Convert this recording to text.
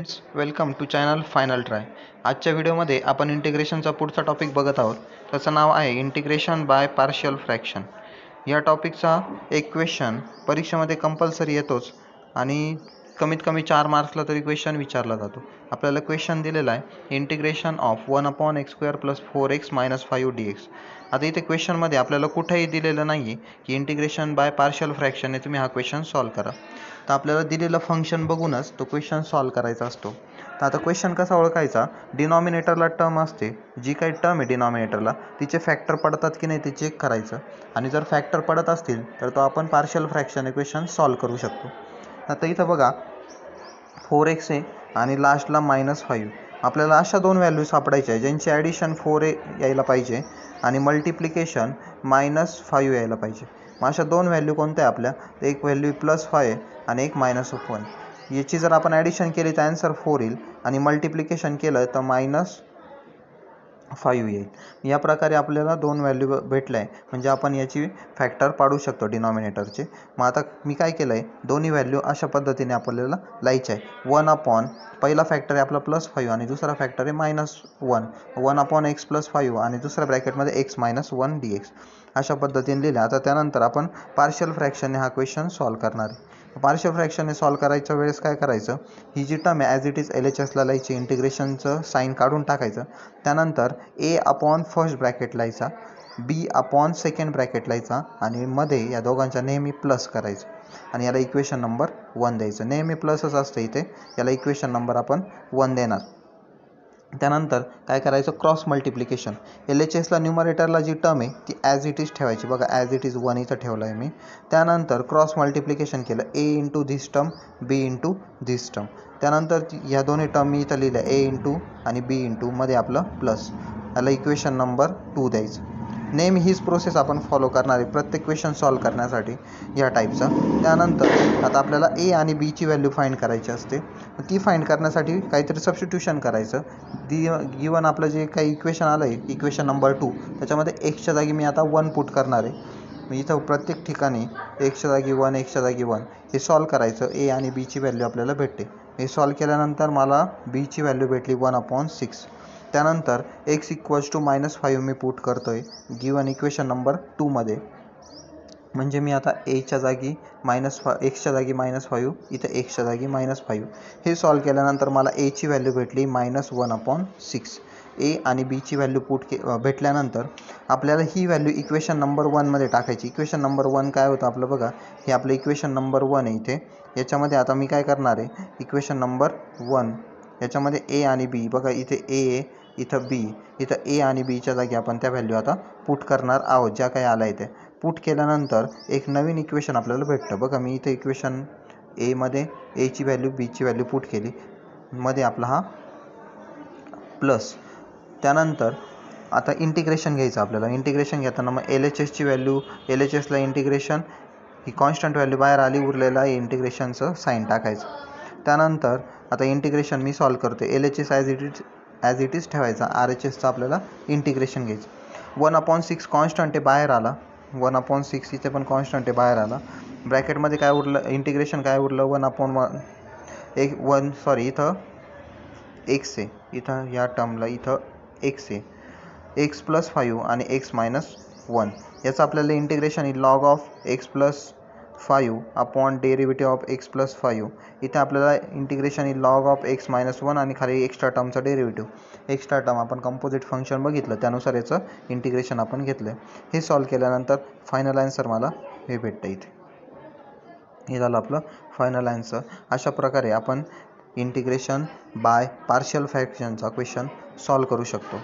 Welcome to channel final try. आजच्या व्हिडिओमध्ये आपण इंटिग्रेशनचा पुढचा टॉपिक बघत आहोत. त्याचं नाव आहे इंटिग्रेशन बाय पार्शियल फ्रॅक्शन. या टॉपिकचा एक क्वेश्चन परीक्षेमध्ये कंपल्सरी येतोच आणि कमीत कमी 4 मार्क्सला तरी क्वेश्चन विचारला जातो. आपल्याला क्वेश्चन दिलेला आहे integration of 1/x² + 4x - 5 dx. आता इथे क्वेश्चनमध्ये आपल्याला कुठेही दिलेलं नाही आहे की इंटिग्रेशन बाय पार्शियल फ्रॅक्शनने तुम्ही हा क्वेश्चन सॉल्व करा. तर आपल्याला दिलेलं फंक्शन बघूनच तो क्वेश्चन सॉल्व करायचा असतो. तर आता क्वेश्चन कसा ओळखायचा, डिनॉमिनेटरला टर्म असते, जी काही टर्म आहे डिनॉमिनेटरला तिचे फॅक्टर पडतात की नाही ते चेक करायचं आणि जर फॅक्टर पडत असतील तर तो आपण पार्शियल फ्रॅक्शन इक्वेशन सॉल्व करू शकतो. आता इथं बघा 4x आहे आणि लास्टला -5. आपल्याला अशा दोन व्हॅल्यू सापडायच्या आहे ज्यांची ॲडिशन 4 यायला पाहिजे आणि मल्टिप्लिकेशन -5 यायला पाहिजे. मग अशा दोन व्हॅल्यू कोणत्या आहे आपल्या, एक व्हॅल्यू +5 आणि एक -1. याची जर आपण ॲडिशन केली तर आन्सर 4 येईल आणि मल्टिप्लिकेशन केलं तर -5 येईल. या प्रकारे आपल्याला दोन व्हॅल्यू भेटल्या आहे म्हणजे आपण याची फॅक्टर पाडू शकतो डिनॉमिनेटरचे. मग आता मी काय केलं आहे, दोन्ही व्हॅल्यू अशा पद्धतीने आपल्याला लिहायचे आहे. 1 पहिला फॅक्टर आहे आपला +5 आणि दुसरा फॅक्टर आहे -1. 1/x + 5 आणि दुसऱ्या ब्रॅकेटमध्ये x - 1 dx. अशा पद्धतीने लिहिलं. आता त्यानंतर आपण पार्शियल फ्रॅक्शनने हा क्वेश्चन सॉल्व करणार आहे. पार्शियल फ्रॅक्शनने सॉल्व करायच्या वेळेस काय करायचं, ही जी टर्म आहे ॲज इट इज LHSला लिहायची, इंटिग्रेशनचं साईन काढून टाकायचं. त्यानंतर a/ फर्स्ट ब्रॅकेट लिहायचा, b/ सेकंड ब्रॅकेट लिहायचा आणि मध्ये या दोघांच्या नेहमी प्लस करायचं आणि याला इक्वेशन नंबर 1 द्यायचं. नेहमी प्लसच असतं इथे, याला इक्वेशन नंबर आपण 1 देणार. त्यानंतर काय करायचं, क्रॉस मल्टिप्लिकेशन. LHSला न्यूमरेटरला जी टर्म आहे ती ॲज इट इज ठेवायची. बघा ॲज इट इज 1 इथं ठेवलं आहे मी. त्यानंतर क्रॉस मल्टिप्लिकेशन केलं, a × this term b × this term. त्यानंतर ह्या दोन्ही टर्म मी इथं लिहिल्या, a आणि b मध्ये आपलं प्लस, याला इक्वेशन नंबर 2 द्यायचं. नेहमी हीच प्रोसेस आपण फॉलो करणार आहे प्रत्येक क्वेश्चन सॉल्व करण्यासाठी या टाईपचा. त्यानंतर आता आपल्याला a आणि b ची व्हॅल्यू फाइंड करायची असते. ती फाइंड करण्यासाठी काहीतरी सबस्टिट्यूशन करायचं. गिवन आपलं जे काही इक्वेशन आलं आहे इक्वेशन नंबर 2, त्याच्यामध्ये एक्सच्या जागी मी आता 1 पुट करणार आहे. मी इथं प्रत्येक ठिकाणी एक्सच्या जागी 1, एक्सच्या जागी 1 हे सॉल्व करायचं. a आणि b ची व्हॅल्यू आपल्याला भेटते. हे सॉल्व केल्यानंतर मला b ची व्हॅल्यू भेटली 1/6. त्यानंतर x = -5 मी पुट करतो आहे गिवन इक्वेशन नंबर 2 मध्ये. म्हणजे मी आता एक्सच्या जागी -5 इथं एक्सच्या जागी -5 हे सॉल्व केल्यानंतर मला a ची व्हॅल्यू भेटली -1/6. a आणि b ची व्हॅल्यू भेटल्यानंतर आपल्याला ही व्हॅल्यू इक्वेशन नंबर 1 मध्ये टाकायची. इक्वेशन नंबर 1 काय होतं आपलं, बघा हे आपलं इक्वेशन नंबर 1 आहे इथे. याच्यामध्ये आता मी काय करणार आहे, इक्वेशन नंबर 1 याच्यामध्ये a आणि b, बघा इथे a इथं b, इथं a आणि b च्या जागी आपण त्या व्हॅल्यू आता पुट करणार आहोत ज्या काही आल्या आहे त्या. पुट केल्यानंतर एक नवीन इक्वेशन आपल्याला भेटतं. बघा मी इथे इक्वेशन a मध्ये a ची व्हॅल्यू b ची व्हॅल्यू पुट केली, मध्ये आपला हा प्लस. त्यानंतर आता इंटिग्रेशन घ्यायचं आपल्याला. इंटिग्रेशन घेताना मग LHSची व्हॅल्यू, LHSला इंटिग्रेशन ही कॉन्स्टंट व्हॅल्यू बाहेर आली, उरलेला इंटिग्रेशनचं साईन टाकायचं. त्यानंतर आता इंटिग्रेशन मी सॉल्व करतो. LHS ॲज इट इज ठेवायचा, RHSचं आपल्याला इंटिग्रेशन घ्यायचं. 1/6 कॉन्स्टंट आहे बाहेर आला, 1/6 इथे पण कॉन्स्टंट आहे बाहेर आला. ब्रॅकेटमध्ये काय उरलं, इंटिग्रेशन काय उरलं, 1/1 सॉरी इथं x आहे, इथं या टर्मला इथं x आहे, x + 5 आणि x - 1. याचं आपल्याला integration he log of x + 5 upon derivative of x + 5. इथे आपल्याला integration he log of x - 1 आणि खाली एक्स्ट्रा टर्मचं डेरिव्हेटिव्ह. एक्स्ट्रा टर्म आपण कंपोजिट फंक्शन बघितलं त्यानुसार याचं इंटिग्रेशन आपण घेतलं. हे सॉल्व केल्यानंतर फायनल आन्सर मला हे भेटतं इथे. हे झालं आपलं फायनल आन्सर. अशा प्रकारे आपण इंटिग्रेशन बाय पार्शियल फ्रॅक्शनचा क्वेश्चन सॉल्व करू शकतो.